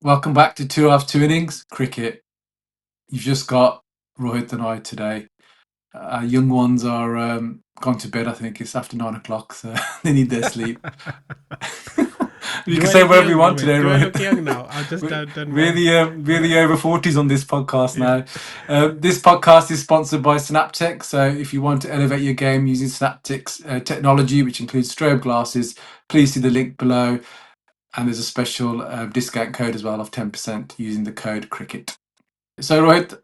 Welcome back to Two Halves, Two Innings Cricket. You've just got Rohit and I today. Our young ones are gone to bed. I think it's after 9 o'clock, so they need their sleep. You Do can I say look whatever you young, want Amit? today, Do I look Rohit. young now? I've just we're, done we're my. the over 40s on this podcast Yeah. now. This podcast is sponsored by Synaptech. So if you want to elevate your game using Synaptech's technology, which includes strobe glasses, please see the link below. And there's a special discount code as well of 10% using the code cricket. So, Rohit,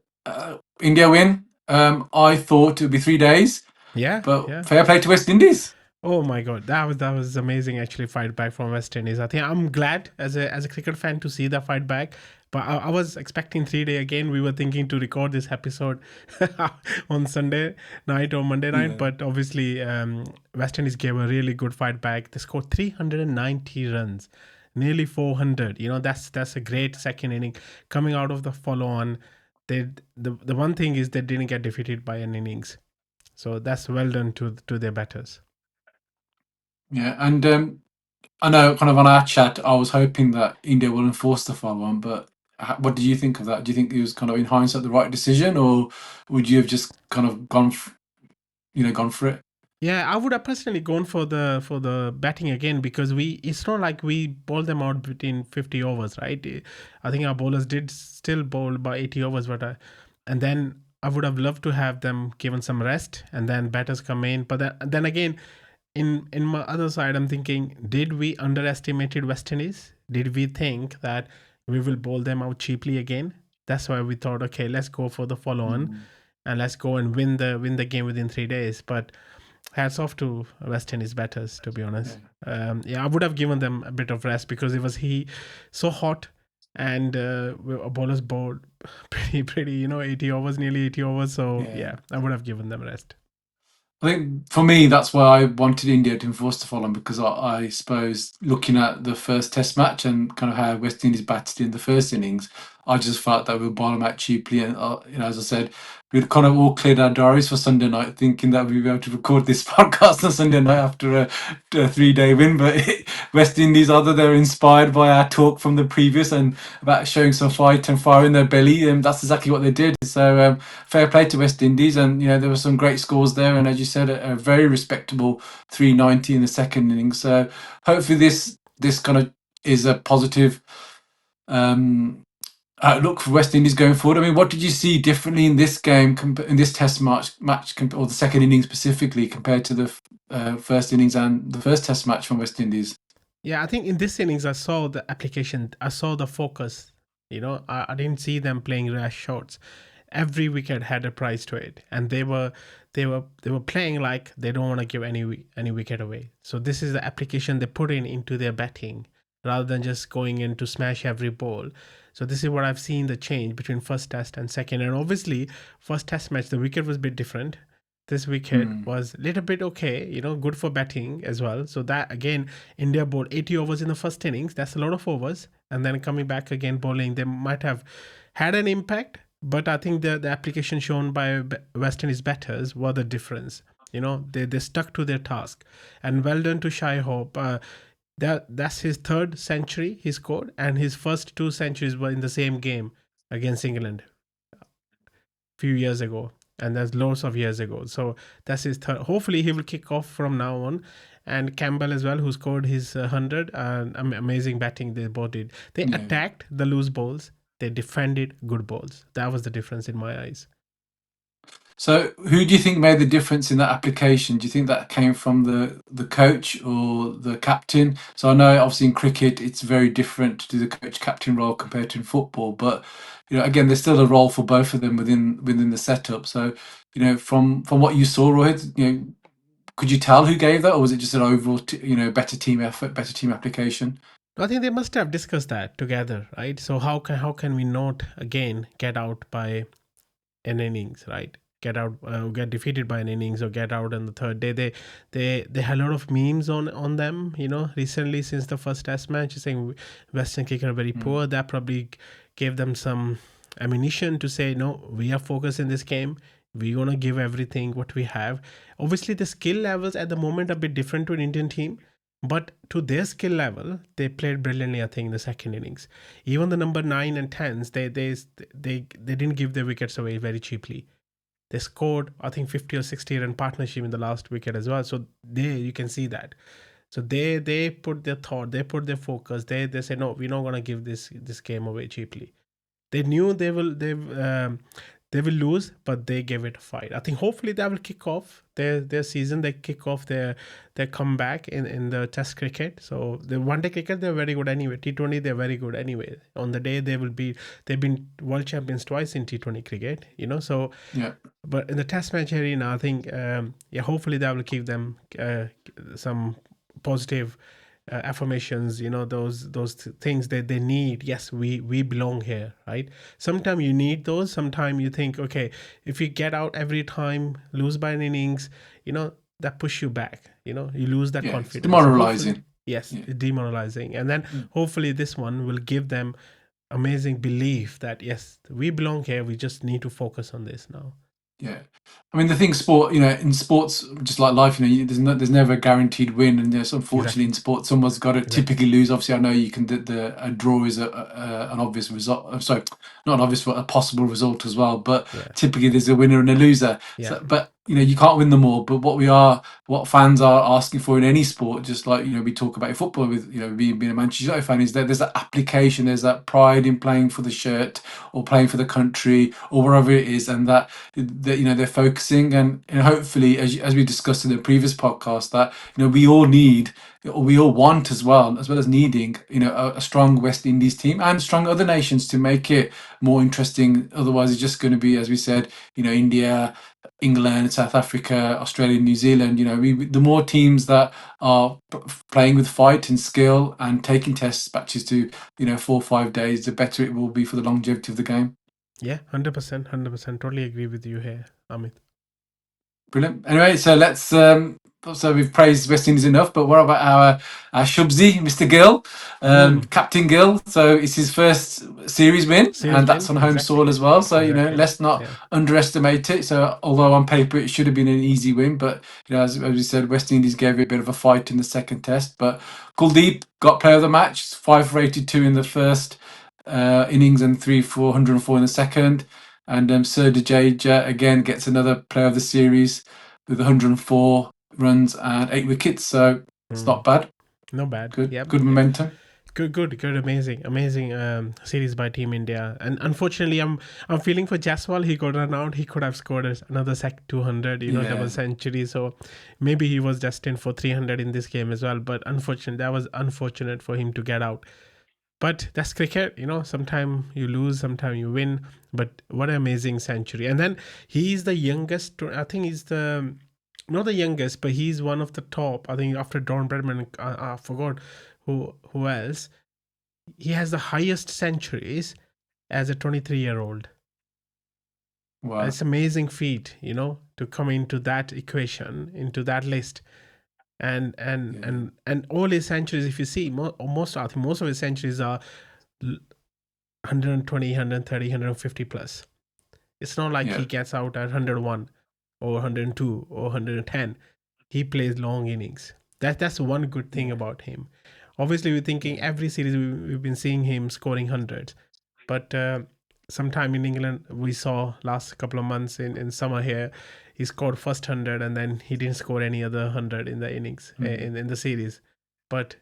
India win. I thought it would be 3 days, Yeah, but yeah. fair play to West Indies. Oh my god, that was amazing. Actually, fight back from West Indies. I think I'm glad as a cricket fan to see the fight back. But I was expecting 3 day again. We were thinking to record this episode on Sunday night or Monday night, Yeah. but obviously West Indies gave a really good fight back. They scored 390 runs, nearly 400. That's a great second inning coming out of the follow on. The one thing is they didn't get defeated by an innings, so that's well done to their batters. Yeah, and I know kind of on our chat, I was hoping that India will enforce the follow on, but what do you think of that? Do you think it was kind of in hindsight the right decision, or would you have just kind of gone for it? Yeah, I would have personally gone for the batting again because it's not like we bowled them out between 50 overs, right? I think our bowlers did still bowl by 80 overs, and then I would have loved to have them given some rest and then batters come in. But then again, in my other side, I'm thinking, did we underestimated West Indies? Did we think that we will bowl them out cheaply again? That's why we thought, okay, let's go for the follow on Mm. and let's go and win the game within 3 days. But hats off to West Indies batters, to be honest. Yeah. Yeah, I would have given them a bit of rest because it was so hot and bowlers bowled pretty, 80 overs, nearly 80 overs. So Yeah. yeah, I would have given them rest. I think for me, that's why I wanted India to enforce the follow-on because I suppose looking at the first Test match and kind of how West Indies batted in the first innings, I just felt that we would bowl them out cheaply. And as I said, we'd kind of all cleared our diaries for Sunday night, thinking that we'd be able to record this podcast on Sunday night after a 3-day win. But West Indies, either they're inspired by our talk from the previous and about showing some fight and fire in their belly, and that's exactly what they did. So. Fair play to West Indies, and there were some great scores there, and as you said, a very respectable 390 in the second innings. So hopefully this kind of is a positive um, outlook for West Indies going forward. I mean, what did you see differently in this game, in this Test match, or the second innings specifically, compared to the first innings and the first Test match from West Indies? Yeah, I think in this innings, I saw the application, I saw the focus. I didn't see them playing rash shots. Every wicket had a price to it, and they were playing like they don't want to give any wicket away. So this is the application they put into their batting rather than just going in to smash every ball. So this is what I've seen the change between first test and second. And obviously, first test match the wicket was a bit different. This wicket Hmm. was a little bit okay, good for batting as well. So that again, India bowled 80 overs in the first innings. That's a lot of overs. And then coming back again bowling, they might have had an impact. But I think the application shown by West Indies batters were the difference. They stuck to their task. And well done to Shai Hope. That's his third century he scored, and his first two centuries were in the same game against England few years ago, and that's lots of years ago. So that's his third. Hopefully, he will kick off from now on. And Campbell as well, who scored his 100. Amazing batting they both did. They Yeah. attacked the loose balls. They defended good balls. That was the difference in my eyes. So, who do you think made the difference in that application? Do you think that came from the coach or the captain? So, I know obviously in cricket it's very different to do the coach captain role compared to in football, but again, there's still a role for both of them within the setup. So, from what you saw, Rohit, could you tell who gave that, or was it just an overall, better team effort, better team application? I think they must have discussed that together, right? So how can we not again get out by an innings, right? Get defeated by an innings or get out on the third day. They had a lot of memes on them, recently since the first test match, saying Western cricket are very Mm. poor. That probably gave them some ammunition to say, no, we are focused in this game. We're gonna give everything what we have. Obviously, the skill levels at the moment are a bit different to an Indian team. But to their skill level, they played brilliantly, I think, in the second innings. Even the number 9 and 10s, they didn't give their wickets away very cheaply. They scored, I think, 50 or 60 run partnership in the last wicket as well. So you can see that. So they put their thought, they put their focus. They say no, we're not gonna give this game away cheaply. They knew they will lose, but they gave it a fight. I think hopefully that will kick off their season. They kick off their comeback in the Test cricket. So the one day cricket they're very good anyway. T20 they're very good anyway. On the day they've been world champions twice in T20 cricket. So Yeah. but in the Test match arena, I think hopefully that will give them some positive affirmations, those things that they need. Yes, we belong here, right? Sometimes you need those. Sometimes you think, okay, if you get out every time, lose by an innings, that push you back. You lose that Yeah. It's confidence. So hopefully, demoralizing. yes, Yeah. demoralizing. And then hopefully this one will give them amazing belief that yes, we belong here. We just need to focus on this now. Yeah, I mean the thing, in sports, just like life, there's never a guaranteed win, and there's unfortunately Exactly. in sports someone's got to Exactly. typically lose. Obviously, I know you can a draw is an obvious result. Sorry, not an obvious, but a possible result as well. But Yeah. typically there's a winner and a loser. Yeah. So, but you can't win them all. But what fans are asking for in any sport, just like we talk about in football with being a Manchester United fan, is that there's that application, there's that pride in playing for the shirt or playing for the country or wherever it is, and that they're focusing, and hopefully as we discussed in the previous podcast, that we all need, or we all want as well as needing a strong West Indies team and strong other nations to make it more interesting. Otherwise it's just going to be, as we said, India, England, South Africa, Australia, New Zealand. The more teams that are playing with fight and skill and taking test matches to 4 or 5 days, the better it will be for the longevity of the game. Yeah, 100%, 100%. Totally agree with you here, Amit. Brilliant. Anyway, so let's. So we've praised West Indies enough, but what about our Shubsy, Mr. Gill, Captain Gill? So it's his first series win, Series and that's win, on home exactly. soil as well. So Exactly. let's not Yeah. underestimate it. So although on paper it should have been an easy win, but as we said, West Indies gave it a bit of a fight in the second test. But Kuldeep got player of the match, 5 for 82 in the first innings and 3 for 104 in the second. And Sir Jadeja again gets another player of the series with 104 runs and 8 wickets. So it's not bad. No bad. Good, Yep. good Yep. momentum. Good. Amazing series by Team India. And unfortunately, I'm feeling for Jaiswal. He got run out. He could have scored another 200, double Yeah, century. So maybe he was destined for 300 in this game as well. But unfortunately, that was unfortunate for him to get out. But that's cricket, sometimes you lose, sometimes you win. But what an amazing century. And then he's the youngest, I think he's the, not the youngest, but he's one of the top, I think after Don Bradman, I forgot who else. He has the highest centuries as a 23-year-old. wow. It's amazing feat, to come into that equation, into that list. And all his centuries, if you see, most I think most of his centuries are 120, 130, 150 plus. It's not like he gets out at 101 or 102 or 110. He plays long innings. That's one good thing about him. Obviously, we're thinking every series we've been seeing him scoring hundreds, but sometime in England we saw last couple of months in summer here, he scored first 100 and then he didn't score any other 100 in the innings in the series. But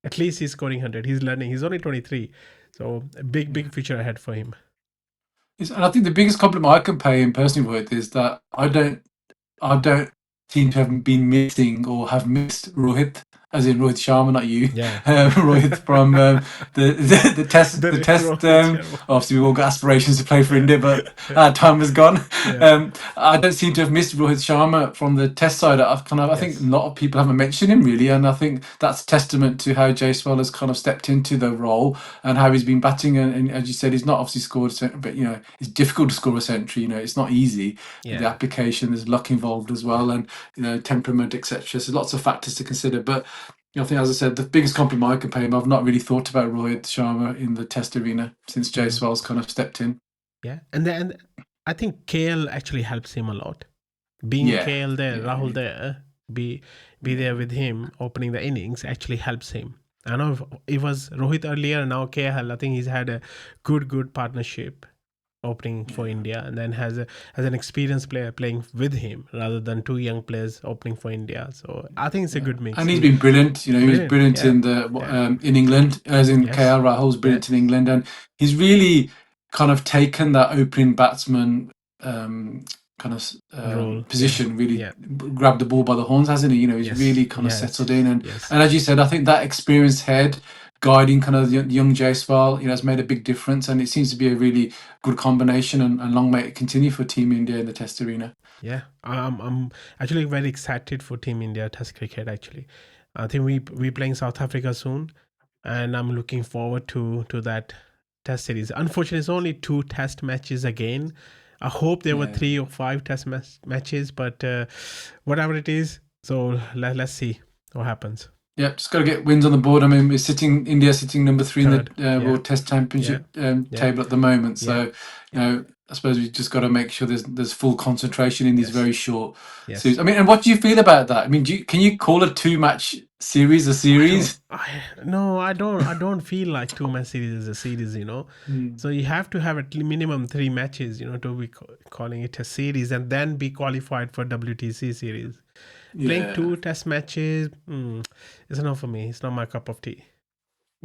at least he's scoring 100. He's learning. He's only 23, so a big future ahead for him. And I think the biggest compliment I can pay him personally with is that I don't seem to have been missing or have missed Rohit, as in Rohit Sharma, not you. Yeah. Rohit from the test. The test. Obviously, we've all got aspirations to play for India, but our time has gone. Yeah. I don't seem to have missed Rohit Sharma from the test side. I think a lot of people haven't mentioned him really, and I think that's testament to how Jaiswal has kind of stepped into the role and how he's been batting. And as you said, he's not obviously scored, but it's difficult to score a century. It's not easy. Yeah. The application, there's luck involved as well, and temperament, etc. So lots of factors to consider. But I think, as I said, the biggest compliment I can pay him, I've not really thought about Rohit Sharma in the test arena since Jaiswal's kind of stepped in. Yeah, and then I think KL actually helps him a lot. Being KL there, Rahul there, be there with him opening the innings actually helps him. I know if it was Rohit earlier, now KL. I think he's had a good partnership opening for India, and then has an experienced player playing with him rather than two young players opening for India. So I think it's a good mix. And he's been brilliant. You know, he was Brilliant. brilliant Yeah. in the Yeah. in England, as in Yes. KL Rahul's Yeah. brilliant in England, and he's really kind of taken that opening batsman kind of Role. Yeah. position, really Yeah. grabbed the ball by the horns, hasn't he? You know, he's Yes. really kind of Yes. settled in, Yes. and as you said, I think that experienced head guiding kind of the young Jaiswal, you know, has made a big difference, and it seems to be a really good combination, and long may it continue for Team India in the Test arena. Yeah, I'm actually very excited for Team India Test cricket. Actually, I think we playing South Africa soon, and I'm looking forward to that Test series. Unfortunately, it's only 2 Test matches again. I hope there were Yeah. 3 or 5 matches, but whatever it is, so let's see what happens. Yeah, just got to get wins on the board. I mean, India sitting number 3 in Third, the yeah, World Test yeah, Championship yeah, table at the moment. yeah, So, you yeah. know, I suppose we just got to make sure there's full concentration in these Yes, very short series. yes. I mean, and what do you feel about that? I mean, can you call a 2 match series a I don't. series? No, I don't. I don't feel like 2 match series is a series. Mm. So you have to have at minimum 3 matches. To be calling it a series, and then be qualified for WTC series. Playing Yeah. 2 Test matches, it's not for me. It's not my cup of tea.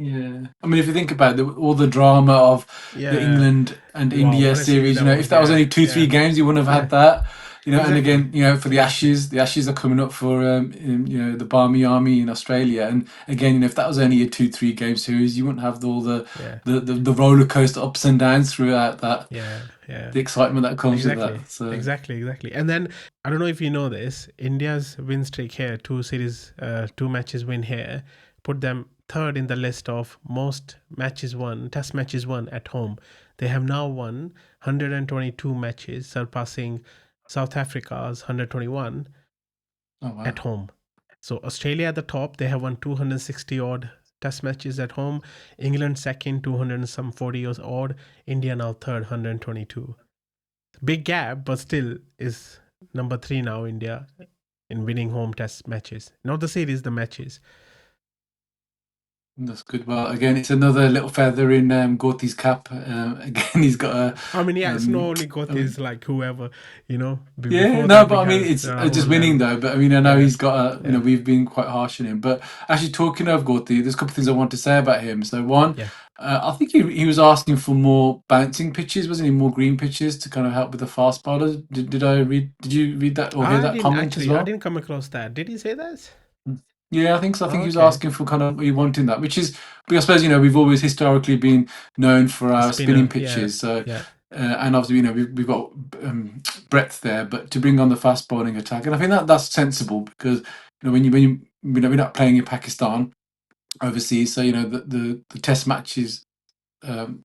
Yeah, I mean, if you think about all the drama of the Yeah. England and Wow, India what a series series, you that know, if was. that was Yeah. only two, three Yeah. games, you wouldn't have had Yeah. that, you know. And Exactly. again, you know, for Exactly. The Ashes are coming up for, you know, the Barmy Army in Australia, and again, you know, if that was only a 2, 3 game series, you wouldn't have all Yeah. the roller coaster ups and downs throughout that, Yeah. Yeah. the excitement that comes with Exactly. that. So Exactly. And then I don't know if you know this, India's win streak here, 2 matches win here, put them third in the list of most matches won, Test matches won at home. They have now won 122 matches, surpassing South Africa's 121 oh wow, at home. So Australia at the top, they have won 260 odd Test matches at home. England second, 200 and some 40 odd. India now third, 122. Big gap, but still is number 3 now, India, in winning home Test matches. Not the series, the matches. that's good. Well, again, it's another little feather in Gauti's cap. Again, he's got I mean, yeah, it's not only I got mean, this, like whoever, yeah, before no, that but we I mean, have it's just Rahul winning and though. But I mean, I know yeah, he's got a, you know, yeah, we've been quite harsh on him. But actually, talking of Gauti, there's a couple of things I want to say about him. So one, yeah. I think he was asking for more bouncing pitches, wasn't he? More green pitches to kind of help with the fast bowlers. Did I read? Did you read that or hear that comment as I well? didn't come across that. Did he say that? Yeah, I think so. I think Oh, he was okay. asking for kind of you wanting that, which is, I suppose, you know, we've always historically been known for A our spinning spinner, yeah, pitches. So, yeah, and obviously, you know, we've got breadth there, but to bring on the fast bowling attack, and I think that's sensible because, you know, we're not playing in Pakistan overseas, so you know the test matches. Um,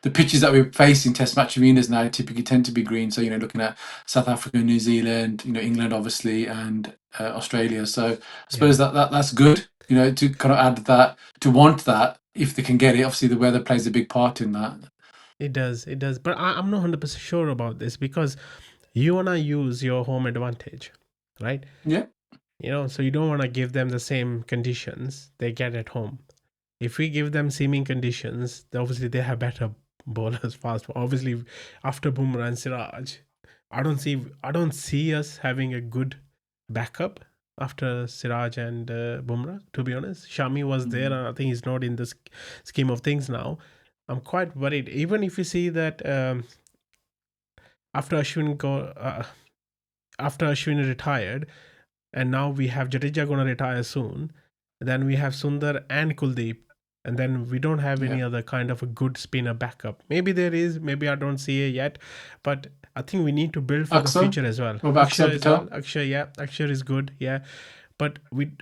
the pitches that we face in Test match arenas now typically tend to be green. So you know, looking at South Africa, New Zealand, you know, England, obviously, and Australia. So I yeah. suppose that's good. You know, to kind of add that, to want that if they can get it. Obviously, the weather plays a big part in that. It does, it does. But I'm not 100% sure about this because you want to use your home advantage, right? Yeah, So you don't want to give them the same conditions they get at home. If we give them seeming conditions, obviously they have better bowlers fast. Obviously, after Bumrah and Siraj, I don't see us having a good backup after Siraj and Bumrah. To be honest, Shami was there, and I think he's not in the scheme of things now. I'm quite worried. Even if you see that after Ashwin retired, and now we have Jadeja going to retire soon. Then we have Sundar and Kuldeep, and then we don't have yeah. any other kind of a good spinner backup. Maybe there is, maybe I don't see it yet, but I think we need to build for the Aksa, future as well. what about Akshay Aksa as well. Patel? Akshay is good, yeah. But we,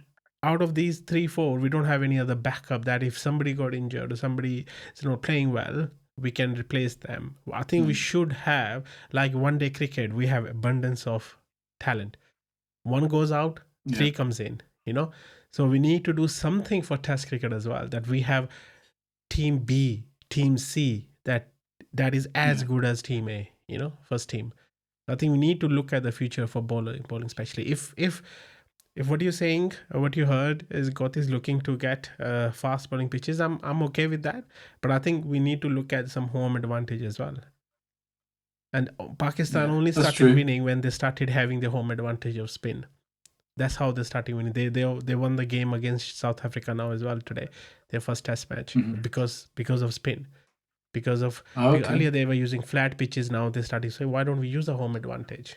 out of these 3, 4, we don't have any other backup that if somebody got injured or somebody is not playing well, we can replace them. I think we Mm, should have, like one day cricket, we have abundance of talent. One goes out, yeah, 3 comes in. So we need to do something for Test cricket as well, that we have team B, team C, that is as yeah, good as team A, first team. I think we need to look at the future for bowling especially. If if what you're saying, what you heard is Goth is looking to get fast bowling pitches, I'm okay with that. But I think we need to look at some home advantage as well. And Pakistan Yeah, only that's started true. winning when they started having the home advantage of spin. That's how they started winning. They won the game against South Africa now as well today, their first Test match, Hmm. because of spin. Because Oh, okay. earlier they were using flat pitches. Now they started saying, why don't we use the home advantage?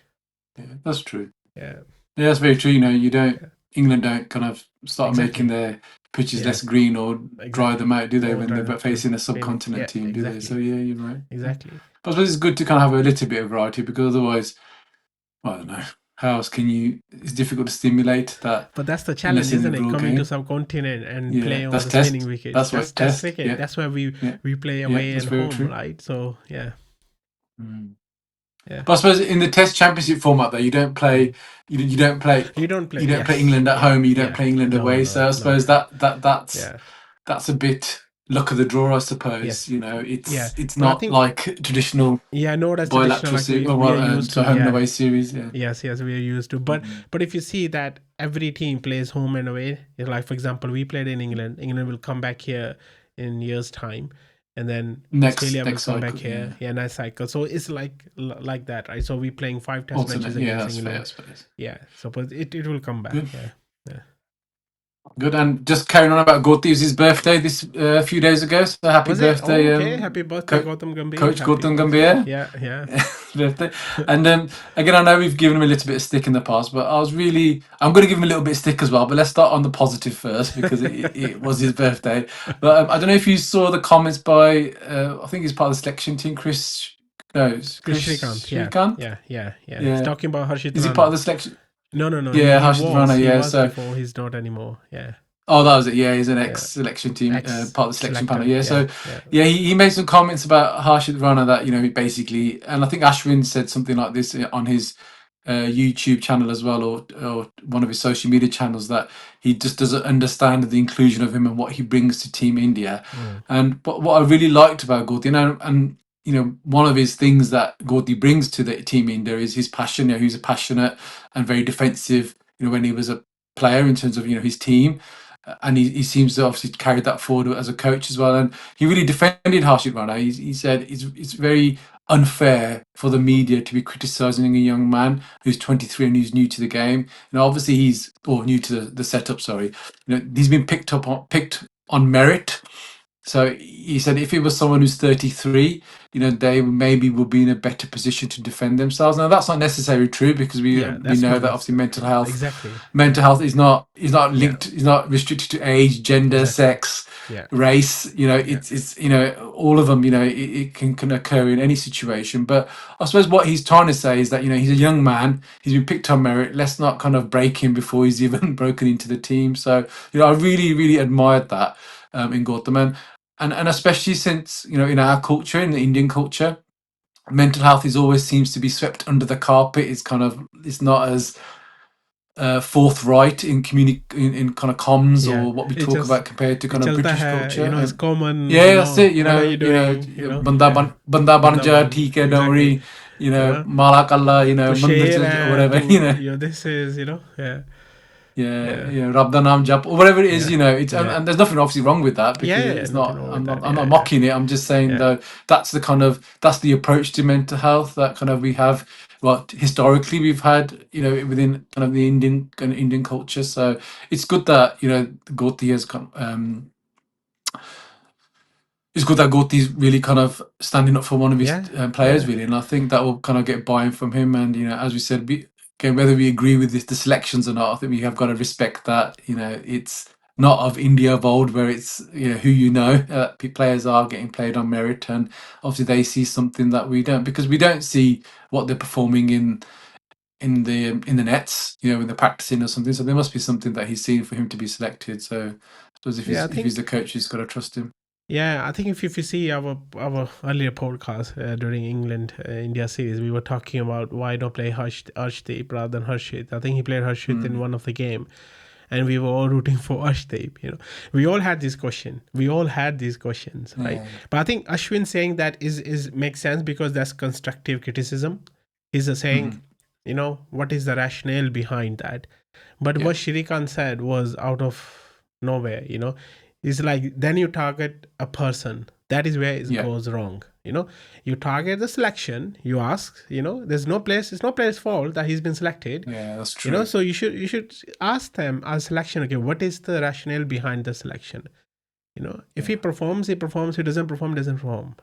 Yeah, that's true. Yeah, Yeah, that's very true. You don't, yeah, England don't kind of start making exactly. their pitches Yeah, less green or dry them exactly. out, do they, Or when try they're to facing a spin. subcontinent Yeah, team, do they? So exactly, yeah, you're right. Yeah. exactly. But I suppose it's good to kind of have a little bit of variety, because otherwise, well, I don't know, how else can you? It's difficult to stimulate that But that's the challenge, unless in the isn't it? real Coming to game. subcontinent and Yeah, play on that's the spinning test. wickets. That's That's what Test test. cricket. Yeah, That's where yeah, we play yeah. away That's and very home, true. right? So yeah, Mm. yeah. But I suppose in the Test Championship format, though, you don't play, you don't play, You don't play. you don't play Yes. England at Yeah. home, you don't Yeah. play England No. away. So No. I No. suppose that's Yeah. that's a bit luck of the draw, I suppose. Yes. You know, Yeah. it's But I not think, like traditional yeah, no, that's traditional. bilateral Like series, we are used so to. home and Yeah. away series. Yeah. Yes. Yes. We are used to. Mhm. But if you see that every team plays home and away, like for example, we played in England. England will come back here in years' time, and then Australia will Next come back cycle, here. yeah. Yeah, nice cycle. So it's like that, right? So we playing 5 Test Alternate, matches yeah, against that's fair, I England. suppose. Yeah. So but it will come back. Good. Yeah. Yeah. Good, and just carrying on about Gautam, it was his birthday this a few days ago. So happy Was it? Oh, birthday, okay. Happy birthday, Gautam Gambhir. Coach Happy Gautam birthday. Gambhir. Yeah. Yeah. Birthday. And again, I know we've given him a little bit of stick in the past, but I'm going to give him a little bit of stick as well. But let's start on the positive first, because it was his birthday. But I don't know if you saw the comments by I think he's part of the selection team, Chris Chris Shrikant. Yeah. Shrikant. Yeah. Yeah. Yeah. He's Yeah, talking about Harshit is he part of Rana. the selection? No, no, no. Yeah, Harshit Rana. He Yeah, was so. before. He's not anymore. Yeah. Oh, that was it. Yeah, he's an Yeah. ex-selection team, Ex part of the selection panel. selector. Yeah, Yeah. so Yeah. yeah, he made some comments about Harshit Rana that he basically, and I think Ashwin said something like this on his YouTube channel as well, or one of his social media channels, that he just doesn't understand the inclusion of him and what he brings to Team India. Mm. And but what I really liked about Gautam, and one of his things that Gautam brings to the Team India is his passion. He's a passionate and very defensive. When he was a player, in terms of his team, and he seems to obviously carry that forward as a coach as well. And he really defended Harshit Rana. He said it's very unfair for the media to be criticizing a young man who's 23 and who's new to the game. Obviously he's or new to the setup. Sorry, he's been picked on merit. So he said if it was someone who's 33, they maybe would be in a better position to defend themselves. Now that's not necessarily true, because we Yeah. we That's know not that obviously exactly. mental health is not Yeah. linked, is not restricted to age, gender, Exactly. sex, Yeah. race. Yeah. It's all of them. It can occur in any situation. But I suppose what he's trying to say is that he's a young man. He's been picked on merit. Let's not kind of break him before he's even broken into the team. So I really admired that in Gautam, and especially since in our culture, in the Indian culture, mental health is always seems to be swept under the carpet. It's not as forthright in kind of comms Yeah. or what we It talk just about compared to it kind of chalta British hai. culture. It's common. Yeah, that's it. What are you doing? Yeah. Banda banja, Bandaban. theek hai, don't Exactly. worry. You know. Mala kalla, To mandir share or hai. whatever. To this is Yeah. Yeah, Yeah. Rab da naam jap or whatever it is. Yeah. It's Yeah. and there's nothing obviously wrong with that, Yeah. because Yeah. it's Nothing not. wrong with I'm not. that. I'm Yeah. not Yeah. mocking it. I'm just saying Yeah. though that's the approach to mental health that kind of we have. Well, historically we've had within kind of the Indian culture. So it's good that Gautam has it's good that Goti's really kind of standing up for one of his Yeah. players, Yeah. really, and I think that will kind of get buy-in from him. And as we said, again, whether we agree with the selections or not, I think we have got to respect that. It's not of India of old, where it's who players are getting played on merit, and obviously they see something that we don't, because we don't see what they're performing in the nets, when they're practicing or something. So there must be something that he's seen for him to be selected. So I suppose if Yeah. I he's the think. coach, he's got to trust him. Yeah, I think if you see our earlier podcast during England India series, we were talking about why not play Arshdeep rather than Harshit. I think he played Harshit in Mm. one of the game, and we were all rooting for Arshdeep. We all had this question. We all had these questions, right? Yeah. But I think Ashwin saying that is makes sense, because that's constructive criticism. He's saying, Mhm. what is the rationale behind that? But Yeah. what Shrikant said was out of nowhere, It's like then you target a person. That is where it Yeah. goes wrong. You target the selection. You ask. There's no place. It's no player's fault that he's been selected. Yeah, that's true. So you should ask them as selection. Okay, what is the rationale behind the selection? If he performs, he performs. If he doesn't perform, doesn't perform.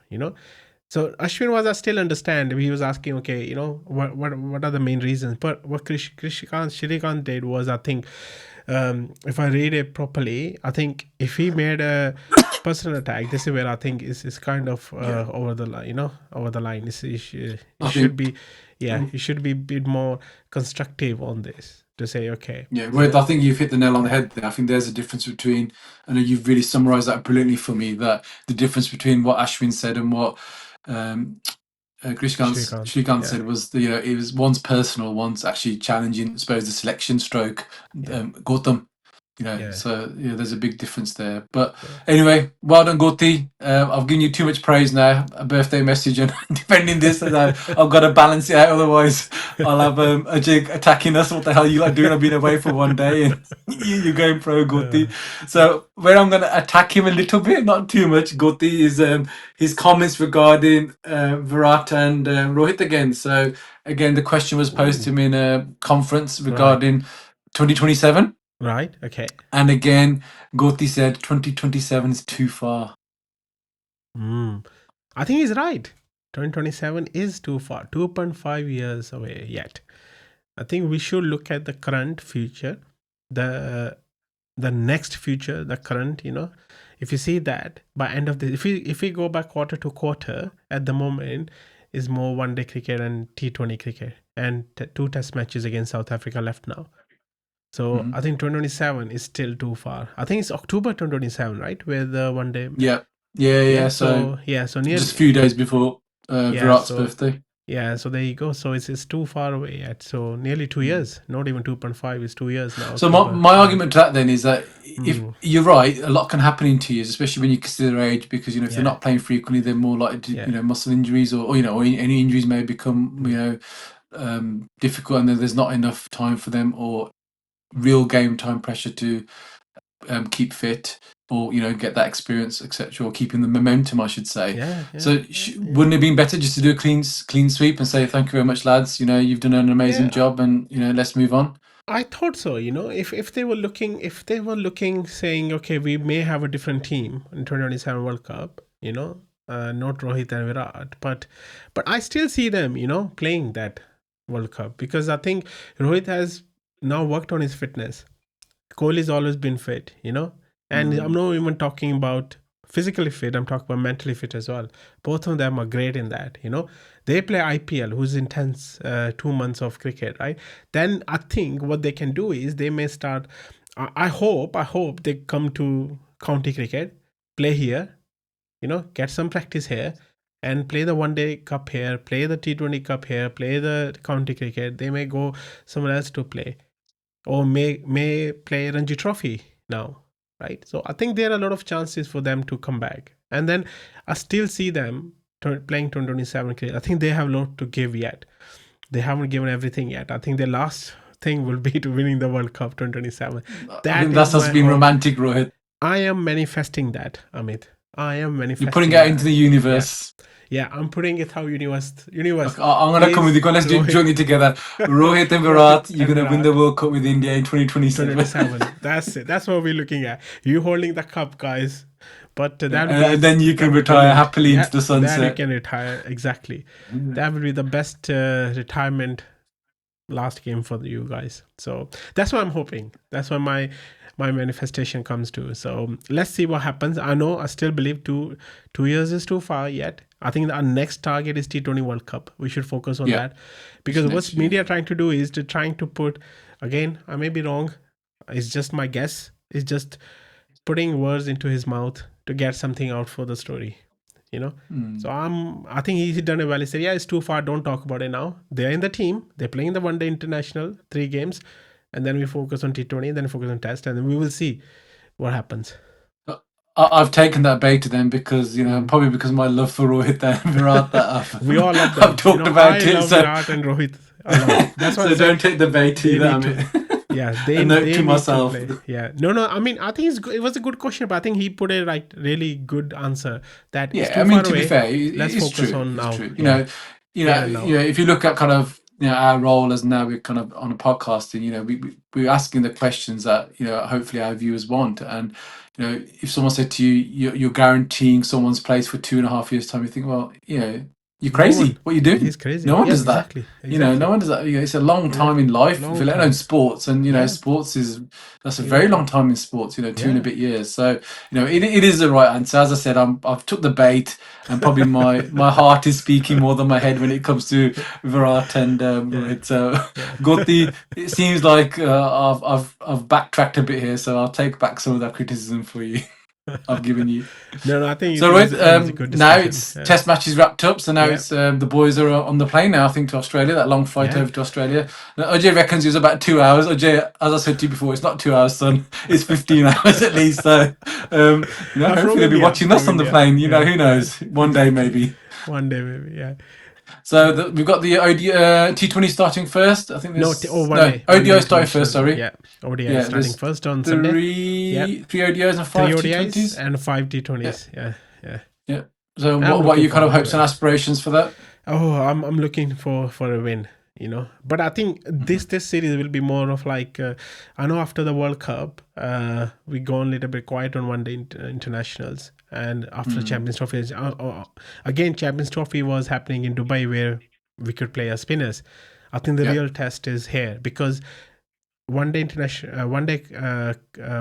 So Ashwin was, I still understand. He was asking, okay, what are the main reasons? But what Shrikant did was, I think, if I read it properly, I think if he made a personal attack, this is where I think is kind of over the line. Over the line. It should be, he should be a bit more constructive on this to say, okay. Yeah, well, I think you've hit the nail on the head there. I think there's a difference between, I know you've really summarised that brilliantly for me, that the difference between what Ashwin said and what Shrikant said was, it was one's personal, one's actually challenging, I suppose, the selection stroke, Gautam. So there's a big difference there. But anyway, well done, Goti. I've given you too much praise now. A birthday message and defending this, and I've got to balance it out. Otherwise, I'll have a jig attacking us. What the hell you like doing? I've been away for one day, and you're going pro Goti. So where I'm going to attack him a little bit, not too much, Goti, is his comments regarding Virat and Rohit again. So again, the question was posed to me in a conference regarding 2027. Right. Okay. And again, Goti said 2027 is too far. I think he's right. 2027 is too far. 2.5 years away yet. I think we should look at the current future, the next future, the current. If you see that by end of this, if we go back quarter to quarter, at the moment is more one-day cricket and T20 cricket, and 2 test matches against South Africa left now. So I think 2027 is still too far. I think it's October 2027, right? Where the one day. Yeah. So near just a few days before Virat's birthday. Yeah, so there you go. So it's too far away yet. So nearly 2 years. Not even 2.5 is 2 years now. So my argument to that then is that if you're right, a lot can happen in 2 years, especially when you consider age, because if they're not playing frequently, they're more likely to muscle injuries or any injuries may become difficult, and then there's not enough time for them or real game time pressure to keep fit or get that experience, etc., or keeping the momentum, I should say. Wouldn't it have been better just to do a clean sweep and say thank you very much, lads, you've done an amazing job, and let's move on? I thought so. If they were looking saying, okay, we may have a different team in 2027 World Cup, not Rohit and Virat, but I still see them playing that World Cup, because I think Rohit has now worked on his fitness. Kohli's always been fit, and I'm not even talking about physically fit, I'm talking about mentally fit as well. Both of them are great in that. They play IPL, who's intense 2 months of cricket, right? Then I think what they can do is they may start, I hope they come to county cricket, play here, get some practice here, and play the one-day cup here, play the T20 cup here, play the county cricket. They may go somewhere else to play, or may play Ranji Trophy now, right? So I think there are a lot of chances for them to come back. And then I still see them playing 2027 cricket. I think they have a lot to give yet. They haven't given everything yet. I think their last thing will be to winning the World Cup 2027. I think that's just been romantic, Rohit. I am manifesting that, Amit. I am manifesting. You're putting it out into the universe. Yeah, I'm putting it out universe. Okay, I'm going to come with you. Let's do jointly together. Rohit and Virat, you're going to win the World Cup with India in 2027. That's it. That's what we're looking at. You holding the cup, guys. But then you can retire happily into the sunset. Then you can retire, exactly. That would be the best retirement last game for you guys. So that's what I'm hoping. That's what my manifestation comes to. So let's see what happens. I still believe 2 years is too far yet. I think our next target is T20 World Cup. We should focus on that, because what media are trying to do is trying to put, again, I may be wrong, it's just my guess, it's just putting words into his mouth to get something out for the story, So I think he's done it well. He said, it's too far, don't talk about it now. They're in the team, they're playing the one day international, 3 games, and then we focus on T20, then we focus on test, and then we will see what happens. I've taken that bait to them because, probably because of my love for Rohit and Virat that we all love them. I've talked about it. Virat and Rohit. That's why so don't take the bait either. Yeah, A note they to need to myself. play. Yeah, no. I mean, I think it was a good question, but I think he put a really good answer. That is Yeah, too I mean, far to be away. fair, Let's it's focus true. on It's now. true. Yeah, here and now. If you look at kind of our role as now we're kind of on a podcasting, we're asking the questions that hopefully our viewers want. And if someone said to you, you're guaranteeing someone's place for 2.5 years time, you think, well, you're No crazy. one. What are you doing? He's crazy. No one Yeah, does that. exactly, No exactly, one does that. It's a long time in exactly. life, if you Long let alone time. sports. And Yeah, sports that's a very long exactly. time in sports. Two and a Yeah, bit years. So it is the right answer. As I said, I've took the bait, and probably my heart is speaking more than my head when it comes to Virat and yeah, Rohit. So yeah. Goti, it seems like I've backtracked a bit here, so I'll take back some of that criticism for you. I've given you. No, I think So Rohit, it was a good now discussion. it's Yeah, Test matches wrapped up. So now yeah, it's the boys are on the plane now. I think to Australia. That long flight yeah. over to Australia. Now, Ajay reckons it was about 2 hours. Ajay, as I said to you before, it's not 2 hours, son. It's 15 hours at least. So From hopefully they'll be India, watching us on the plane. Yeah, Who yeah. knows? One day Exactly. maybe. One day, maybe. Yeah. So we've got the T20 starting first. I think No, there's no one day ODI starting first. international. Sorry, Yeah, ODI yeah. starting There's first on Sunday. Yeah, three ODIs and three five ODIs T20s. and five Yeah, T20s. Yeah, yeah. yeah. So I'm what are looking your kind of forward to hopes and it. aspirations for that? Oh, I'm looking for a win. But I think this series will be more of like I know after the World Cup, we go a little bit quiet on one day internationals, and after Mm, Champions Trophy, again Champions Trophy was happening in Dubai where we could play as spinners. I think the yeah, real test is here because one day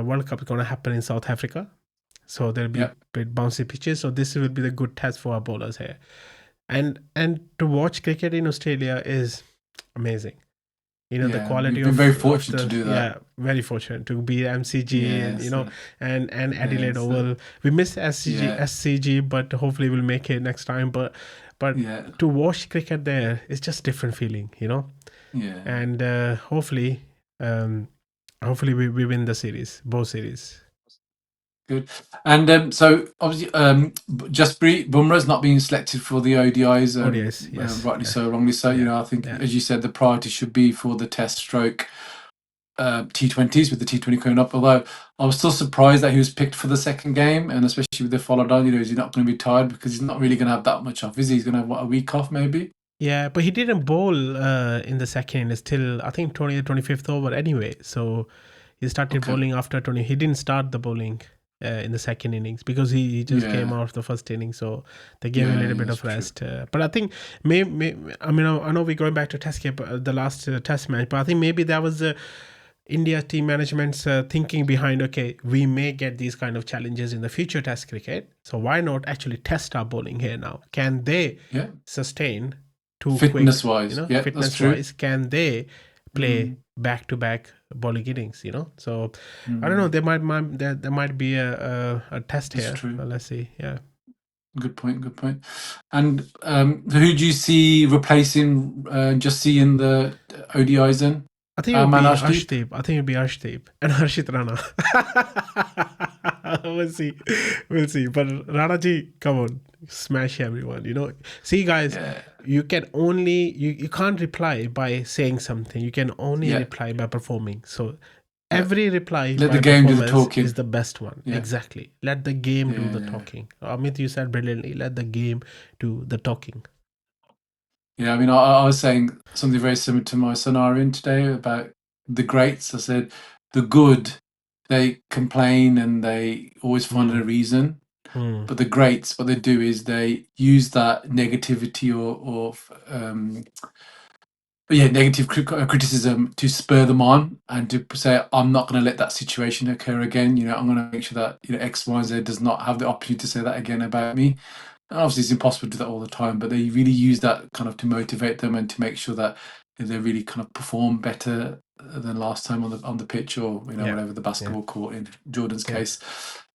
World Cup is going to happen in South Africa, so there'll be yeah, bit bouncy pitches. So this will be the good test for our bowlers here, and to watch cricket in Australia is amazing. The yeah. quality You've been very of fortunate to the do that. yeah, very fortunate to be MCG and Yes, and Adelaide yes, Oval. We missed yeah, SCG, but hopefully we'll make it next time. But yeah, to watch cricket there is just different feeling. yeah. And um, hopefully we win the series, both series. Good. And so obviously, Jasprit Bumrah's not being selected for the ODIs, ODIs, yes, rightly yeah, so, wrongly so. yeah, I think, yeah. as you said, the priority should be for the Test stroke T20s with the T20 coming up. Although I was still surprised that he was picked for the second game, and especially with the followed on. Is he not going to be tired because he's not really going to have that much off? Is he? He's going to have a week off maybe? Yeah, but he didn't bowl in the second. It's till I think 25th over anyway. So he started Okay. bowling after 20. He didn't start the bowling in the second innings because he just came Yeah. out of the first inning. So they gave him a little bit That's of true. rest. But I think I mean I know we're going back to test game, the last test match, but I think maybe that was India team management's thinking behind. Okay, we may get these kind of challenges in the future test cricket. So why not actually test our bowling here now? Can they Yeah. sustain? Too quick, Fitness wise, yeah, that's fitness true. wise, can they play Mm, back to back bowling innings? So I don't know. mm, There might be a test that's here. true. Let's see. Yeah, Good point. Good point. And who do you see replacing Jussi in the ODIs then? I think it Our would man be Ashdeep? Arshdeep. I think it would be Arshdeep and Harshit Rana. We'll see. We'll see. But Ranaji, come on, smash everyone. See, guys, Yeah, you can only you can't reply by saying something. You can only yeah, reply by performing. So yeah. every reply Let the by game do the performance is talking. the best one. Yeah, Exactly. Let the game do the yeah, talking. Amit, you said brilliantly. Let the game do the talking. yeah. I mean, I was saying something very similar to my son Aryan today about the greats. I said the good, they complain and they always find a Mm, reason. mm, But the greats, what they do is they use that negativity or negative criticism to spur them on and to say, I'm not going to let that situation occur again. I'm going to make sure that X, Y, Z does not have the opportunity to say that again about me. And obviously, it's impossible to do that all the time, but they really use that kind of to motivate them and to make sure that they really kind of perform better than last time on the pitch or yeah. whatever the Yeah. basketball court in Jordan's Yeah. case.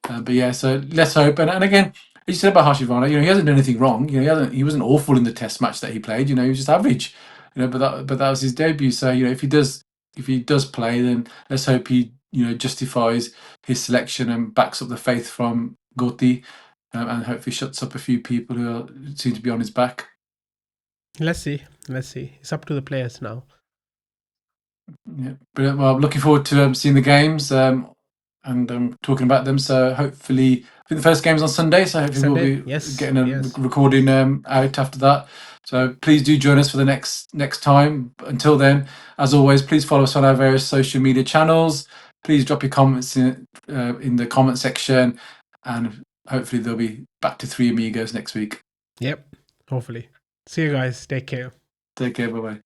But yeah, so let's hope. And again, as you said about Harshit Rana, he hasn't done anything wrong. He wasn't awful in the Test match that he played. He was just average. But that was his debut. So if he does play, then let's hope he justifies his selection and backs up the faith from Goti, and hopefully shuts up a few people who seem to be on his back. Let's see. Let's see. It's up to the players now. Yeah, brilliant. Well, looking forward to seeing the games and talking about them. So hopefully, I think the first game's on Sunday. So hopefully we'll Sunday, be yes, getting a yes. recording out after that. So please do join us for the next time. Until then, as always, please follow us on our various social media channels. Please drop your comments in the comment section, and hopefully they'll be back to three amigos next week. Yep, hopefully. See you guys. Take care. Take care. Bye bye.